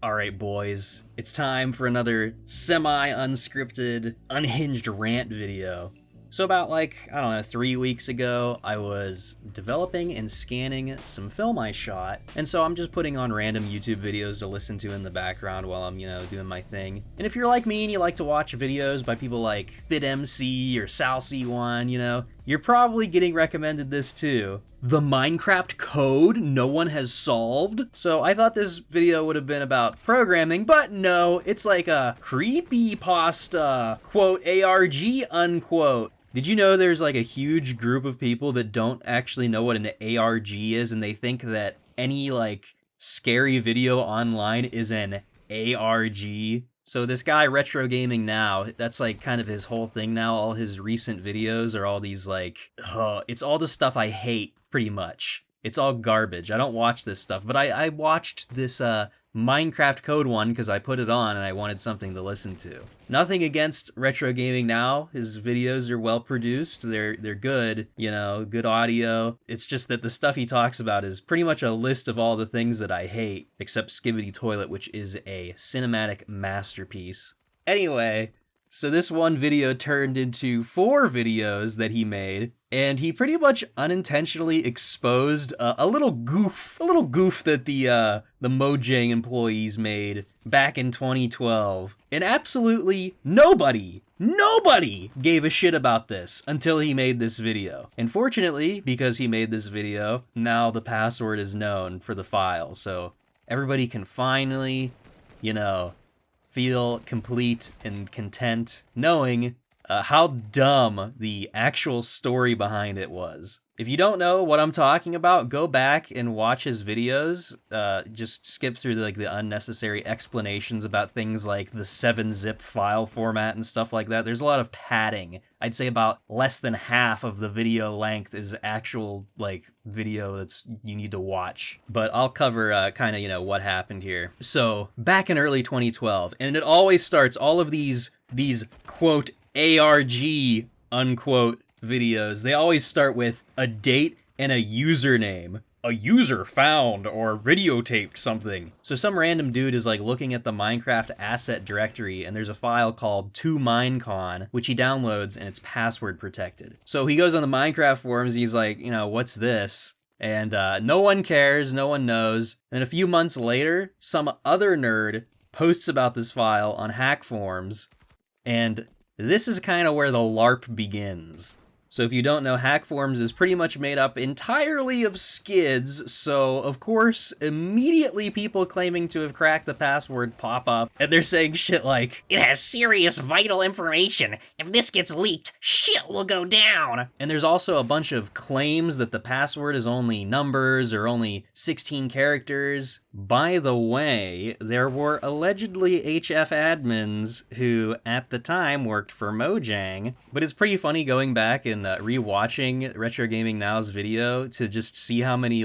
Alright, boys, it's time for another semi-unscripted, unhinged rant video. So about, I don't know, 3 weeks ago, I was developing and scanning some film I shot, and so I'm just putting on random YouTube videos to listen to in the background while I'm, doing my thing. And if you're like me and you like to watch videos by people like FitMC or SalC1, you're probably getting recommended this too. The Minecraft code no one has solved? So I thought this video would have been about programming, but no, it's like a creepypasta, quote, ARG, unquote. Did you know there's like a huge group of people that don't actually know what an ARG is, and they think that any scary video online is an ARG? So this guy, Retro Gaming Now, that's kind of his whole thing now. All his recent videos are all these it's all the stuff I hate, pretty much. It's all garbage. I don't watch this stuff, but I watched this Minecraft code one because I put it on and I wanted something to listen to. Nothing against Retro Gaming Now. His videos are well produced. They're good, good audio. It's just that the stuff he talks about is pretty much a list of all the things that I hate, except Skibidi Toilet, which is a cinematic masterpiece. Anyway, so this one video turned into 4 videos that he made, and he pretty much unintentionally exposed a little goof that the Mojang employees made back in 2012. And absolutely nobody gave a shit about this until he made this video. And fortunately, because he made this video, now the password is known for the file, so everybody can finally, feel complete and content knowing how dumb the actual story behind it was. If you don't know what I'm talking about, go back and watch his videos. Just skip through the unnecessary explanations about things like the 7-zip file format and stuff like that. There's a lot of padding. I'd say about less than half of the video length is actual video that's you need to watch. But I'll cover kind of what happened here. So back in early 2012, and it always starts all of these quote ARG unquote videos. They always start with a date and a username. A user found or videotaped something. So some random dude is looking at the Minecraft asset directory, and there's a file called Tominecon, which he downloads, and it's password protected. So he goes on the Minecraft forums, he's like, what's this? And no one cares, no one knows. And a few months later, some other nerd posts about this file on hack forums, and this is kind of where the LARP begins. So if you don't know, hack forums is pretty much made up entirely of skids, so of course, immediately people claiming to have cracked the password pop up, and they're saying shit like, "It has serious vital information. If this gets leaked, shit will go down." And there's also a bunch of claims that the password is only numbers or only 16 characters. By the way, there were allegedly HF admins who, at the time, worked for Mojang, but it's pretty funny going back and rewatching Retro Gaming Now's video to just see how many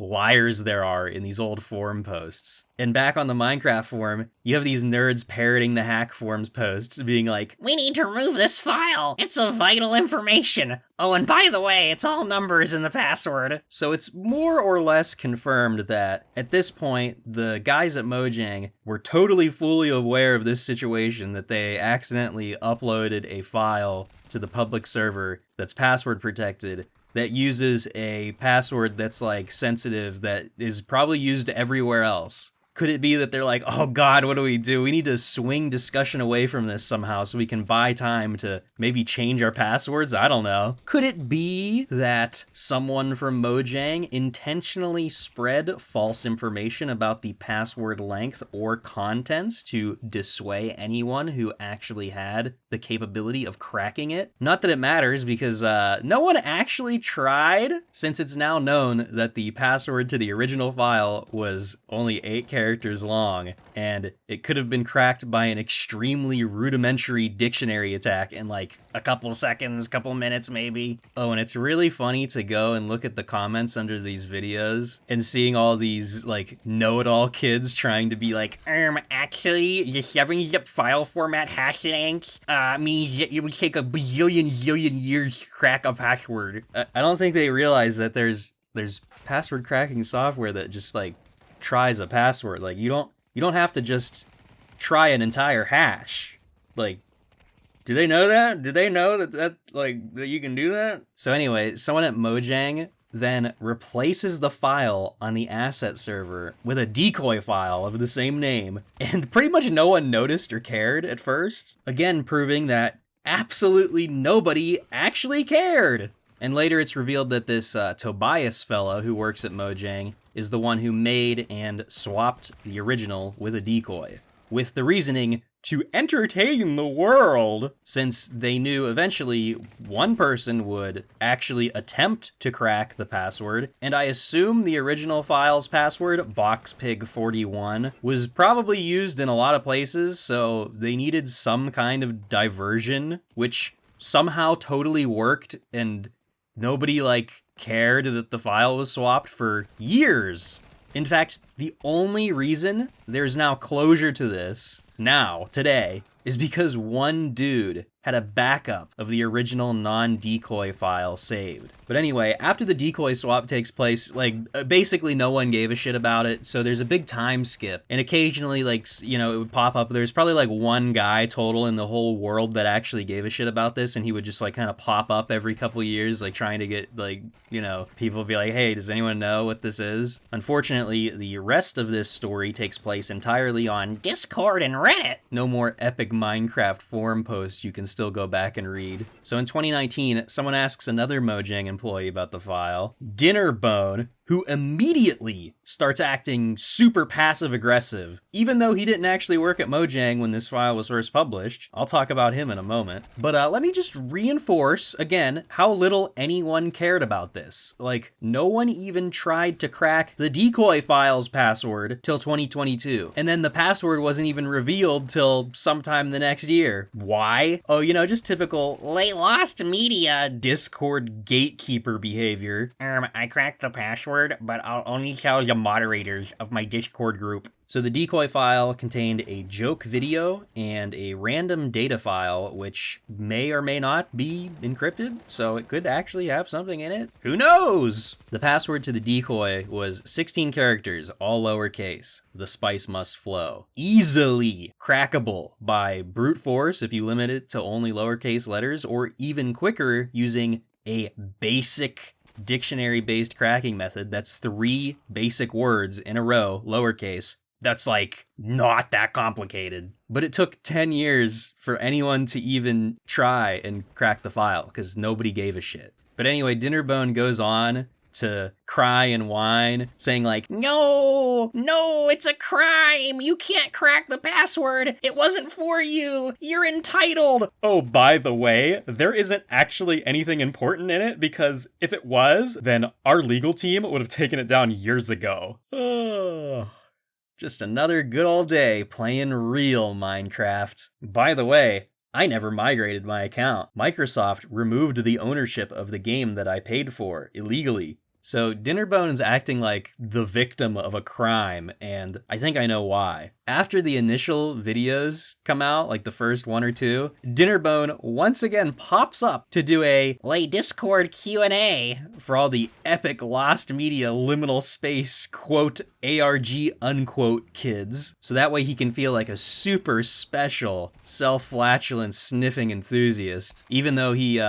liars there are in these old forum posts. And back on the Minecraft forum, you have these nerds parroting the hack forums posts, being like, "We need to remove this file. It's of vital information. Oh, and by the way, it's all numbers in the password." So it's more or less confirmed that at this point, the guys at Mojang were totally fully aware of this situation, that they accidentally uploaded a file to the public server that's password protected, that uses a password that's sensitive, that is probably used everywhere else. Could it be that they're like, oh god, what do? We need to swing discussion away from this somehow so we can buy time to maybe change our passwords? I don't know. Could it be that someone from Mojang intentionally spread false information about the password length or contents to dissuade anyone who actually had the capability of cracking it? Not that it matters, because no one actually tried, since it's now known that the password to the original file was only 8 characters long, and it could have been cracked by an extremely rudimentary dictionary attack in a couple seconds, couple minutes maybe. Oh, and it's really funny to go and look at the comments under these videos and seeing all these know-it-all kids trying to be actually, the 7-zip file format hashing means that it would take a bazillion years to crack a password. I don't think they realize that there's password cracking software that just tries a password. You don't You don't have to just try an entire hash. Like, do they know that? Do they know that you can do that? So anyway, someone at Mojang then replaces the file on the asset server with a decoy file of the same name, and pretty much no one noticed or cared at first. Again, proving that absolutely nobody actually cared. And later it's revealed that this Tobias fellow who works at Mojang is the one who made and swapped the original with a decoy, with the reasoning to entertain the world, since they knew eventually one person would actually attempt to crack the password, and I assume the original file's password, boxpig41, was probably used in a lot of places, so they needed some kind of diversion, which somehow totally worked, and nobody, cared that the file was swapped for years. In fact, the only reason there's now closure to this, today, is because one dude had a backup of the original non-decoy file saved. But anyway, after the decoy swap takes place, basically no one gave a shit about it, so there's a big time skip, and occasionally, it would pop up. There's probably, one guy total in the whole world that actually gave a shit about this, and he would just, kind of pop up every couple years, trying to get, people be like, hey, does anyone know what this is? Unfortunately, the rest of this story takes place entirely on Discord and Reddit. No more epic Minecraft forum posts you can still go back and read. So in 2019, someone asks another Mojang employee about the file, Dinnerbone, who immediately starts acting super passive-aggressive, even though he didn't actually work at Mojang when this file was first published. I'll talk about him in a moment. But let me just reinforce, again, how little anyone cared about this. No one even tried to crack the decoy file's password till 2022. And then the password wasn't even revealed till sometime the next year. Why? Oh, just typical They lost media. Discord gatekeeper behavior. I cracked the password, but I'll only tell the moderators of my Discord group. So the decoy file contained a joke video and a random data file, which may or may not be encrypted, so it could actually have something in it. Who knows? The password to the decoy was 16 characters, all lowercase. The spice must flow. Easily crackable by brute force if you limit it to only lowercase letters, or even quicker using a basic dictionary-based cracking method that's 3 basic words in a row, lowercase. That's not that complicated. But it took 10 years for anyone to even try and crack the file, because nobody gave a shit. But anyway, Dinnerbone goes on to cry and whine, saying no, it's a crime. You can't crack the password. It wasn't for you. You're entitled. Oh, by the way, there isn't actually anything important in it, because if it was, then our legal team would have taken it down years ago. Just another good old day playing real Minecraft. By the way, I never migrated my account. Microsoft removed the ownership of the game that I paid for illegally. So Dinnerbone's acting like the victim of a crime, and I think I know why. After the initial videos come out, the first 1 or 2, Dinnerbone once again pops up to do a Discord Q&A for all the epic lost media liminal space quote ARG unquote kids. So that way he can feel like a super special self-flatulent sniffing enthusiast, even though he,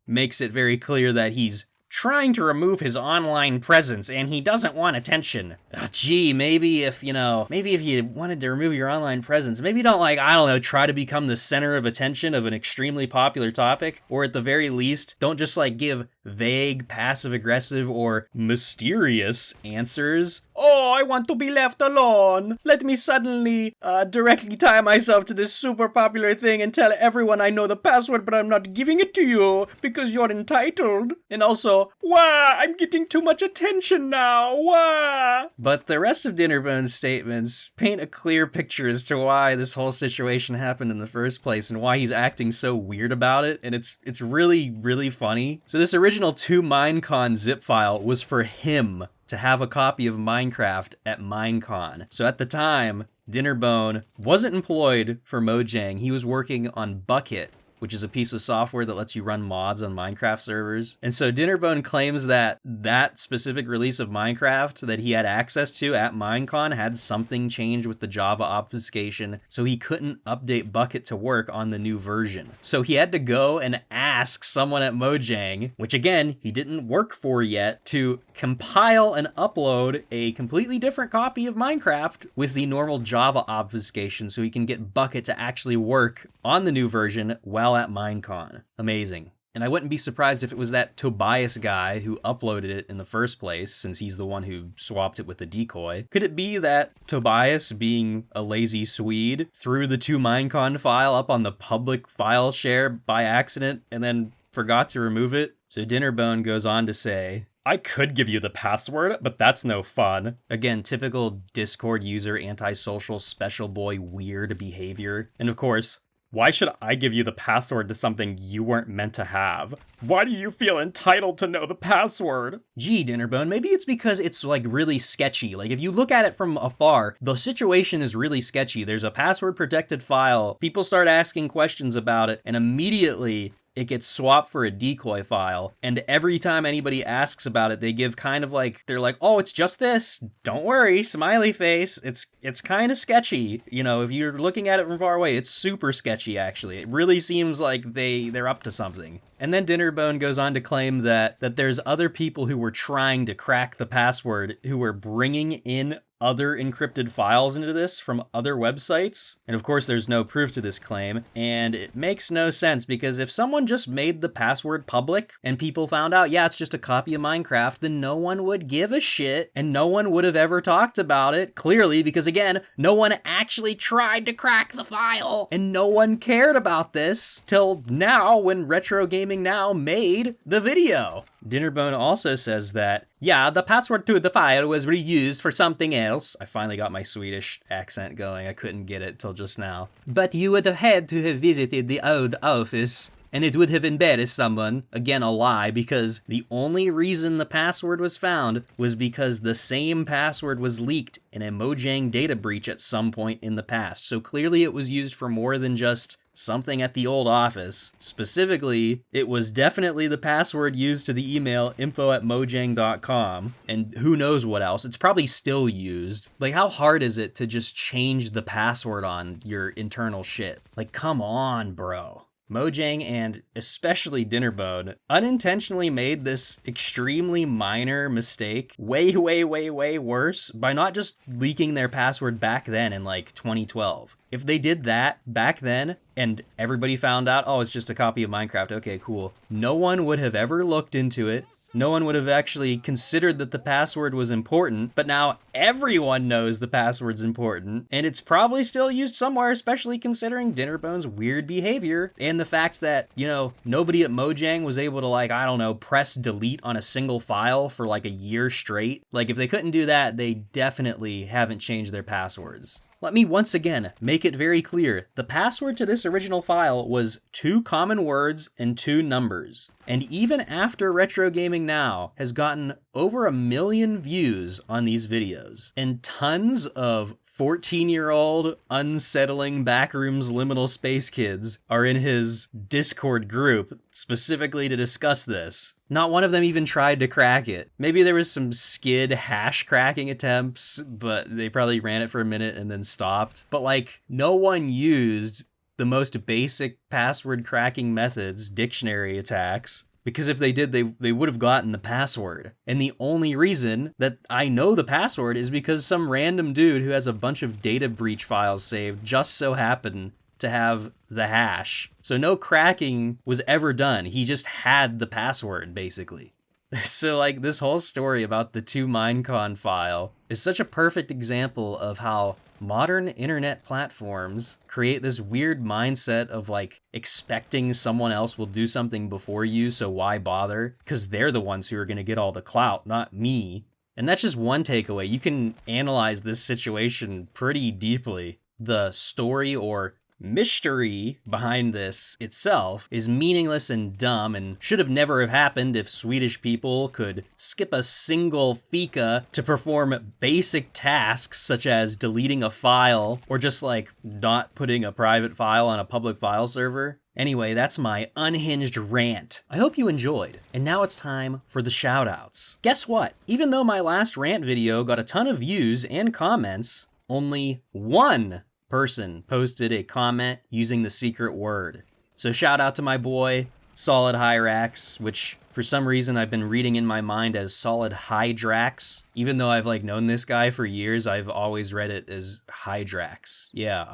makes it very clear that he's trying to remove his online presence, and he doesn't want attention. Maybe if you wanted to remove your online presence, maybe don't, try to become the center of attention of an extremely popular topic, or at the very least, don't just, give vague, passive-aggressive, or mysterious answers. Oh, I want to be left alone. Let me suddenly, directly tie myself to this super popular thing and tell everyone I know the password, but I'm not giving it to you, because you're entitled. And also, wah, I'm getting too much attention now, wah. But the rest of Dinnerbone's statements paint a clear picture as to why this whole situation happened in the first place and why he's acting so weird about it, and it's really, really funny. So this original 2 Minecon zip file was for him to have a copy of Minecraft at Minecon. So at the time, Dinnerbone wasn't employed for Mojang. He was working on Bucket, which is a piece of software that lets you run mods on Minecraft servers. And so Dinnerbone claims that that specific release of Minecraft that he had access to at Minecon had something change with the Java obfuscation, so he couldn't update Bucket to work on the new version. So he had to go and ask someone at Mojang, which again, he didn't work for yet, to compile and upload a completely different copy of Minecraft with the normal Java obfuscation so he can get Bucket to actually work on the new version while at Minecon. Amazing. And I wouldn't be surprised if it was that Tobias guy who uploaded it in the first place, since he's the one who swapped it with the decoy. Could it be that Tobias, being a lazy Swede, threw the 2Minecon file up on the public file share by accident and then forgot to remove it? So Dinnerbone goes on to say, I could give you the password, but that's no fun. Again, typical Discord user antisocial special boy weird behavior. And of course, why should I give you the password to something you weren't meant to have? Why do you feel entitled to know the password? Gee, Dinnerbone, maybe it's because it's like really sketchy. Like if you look at it from afar, the situation is really sketchy. There's a password protected file. People start asking questions about it, and immediately it gets swapped for a decoy file. And every time anybody asks about it, they give kind of like, they're like, oh, it's just this. Don't worry, smiley face. It's kind of sketchy. You know, if you're looking at it from far away, it's super sketchy, actually. It really seems like they're up to something. And then Dinnerbone goes on to claim that there's other people who were trying to crack the password who were bringing in other encrypted files into this from other websites. And of course, there's no proof to this claim, and it makes no sense because if someone just made the password public and people found out, yeah, it's just a copy of Minecraft, then no one would give a shit and no one would have ever talked about it, clearly, because again, no one actually tried to crack the file and no one cared about this till now when Retro Gaming Now made the video. Dinnerbone also says that, yeah, the password to the file was reused for something else. I finally got my Swedish accent going. I couldn't get it till just now. But you would have had to have visited the old office, and it would have embarrassed someone. Again, a lie, because the only reason the password was found was because the same password was leaked in a Mojang data breach at some point in the past. So clearly it was used for more than just something at the old office. Specifically, it was definitely the password used to the email info@mojang.com, and who knows what else. It's probably still used. Like, how hard is it to just change the password on your internal shit? Like, come on, bro. Mojang, and especially Dinnerbone, unintentionally made this extremely minor mistake way worse by not just leaking their password back then in like 2012. If they did that back then and everybody found out, oh, it's just a copy of Minecraft, okay, cool, no one would have ever looked into it. No one would have actually considered that the password was important, but now everyone knows the password's important, and it's probably still used somewhere, especially considering Dinnerbone's weird behavior, and the fact that, you know, nobody at Mojang was able to, like, I don't know, press delete on a single file for like a year straight. Like, if they couldn't do that, they definitely haven't changed their passwords. Let me once again make it very clear. The password to this original file was 2 common words and 2 numbers. And even after Retro Gaming Now has gotten over 1 million views on these videos and tons of 14-year-old unsettling backrooms liminal space kids are in his Discord group specifically to discuss this, not one of them even tried to crack it. Maybe there was some skid hash cracking attempts, but they probably ran it for a minute and then stopped. But like, no one used the most basic password cracking methods, dictionary attacks, because if they did, they would have gotten the password. And the only reason that I know the password is because some random dude who has a bunch of data breach files saved just so happened to have the hash. So no cracking was ever done. He just had the password, basically. So like, this whole story about the 2Minecon file is such a perfect example of how modern internet platforms create this weird mindset of like expecting someone else will do something before you, so why bother? Because they're the ones who are going to get all the clout, not me. And that's just one takeaway. You can analyze this situation pretty deeply. The story or mystery behind this itself is meaningless and dumb and should have never have happened if Swedish people could skip a single fika to perform basic tasks such as deleting a file or just like not putting a private file on a public file server. Anyway, that's my unhinged rant. I hope you enjoyed. And now it's time for the shoutouts. Guess what? Even though my last rant video got a ton of views and comments, only one person posted a comment using the secret word. So shout out to my boy, Solid Hyrax, which for some reason I've been reading in my mind as Solid Hydrax. Even though I've known this guy for years, I've always read it as Hydrax. Yeah,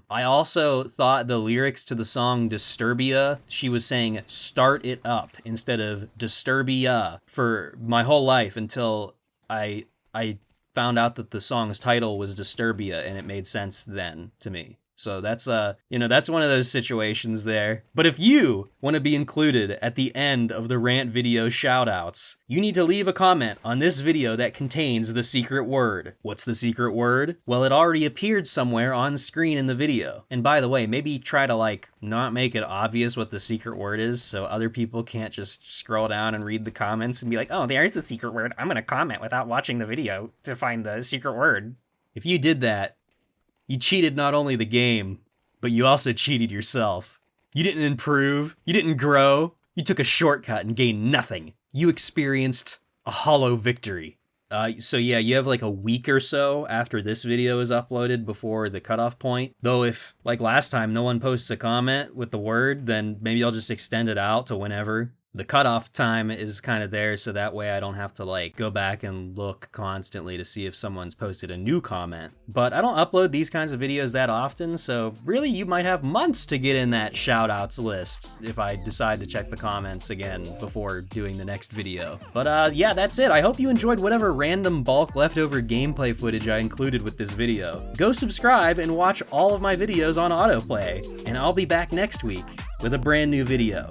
I also thought the lyrics to the song Disturbia, she was saying start it up instead of Disturbia for my whole life until I found out that the song's title was Disturbia, and it made sense then to me. So that's, that's one of those situations there. But if you want to be included at the end of the rant video shoutouts, you need to leave a comment on this video that contains the secret word. What's the secret word? Well, it already appeared somewhere on screen in the video. And by the way, maybe try to not make it obvious what the secret word is so other people can't just scroll down and read the comments and be like, oh, there's the secret word. I'm going to comment without watching the video to find the secret word. If you did that, you cheated not only the game, but you also cheated yourself. You didn't improve, you didn't grow, you took a shortcut and gained nothing. You experienced a hollow victory. So yeah, you have a week or so after this video is uploaded before the cutoff point. Though if, last time, no one posts a comment with the word, then maybe I'll just extend it out to whenever. The cutoff time is kind of there, so that way I don't have to go back and look constantly to see if someone's posted a new comment. But I don't upload these kinds of videos that often, so really you might have months to get in that shoutouts list if I decide to check the comments again before doing the next video. But yeah, that's it. I hope you enjoyed whatever random bulk leftover gameplay footage I included with this video. Go subscribe and watch all of my videos on autoplay, and I'll be back next week with a brand new video.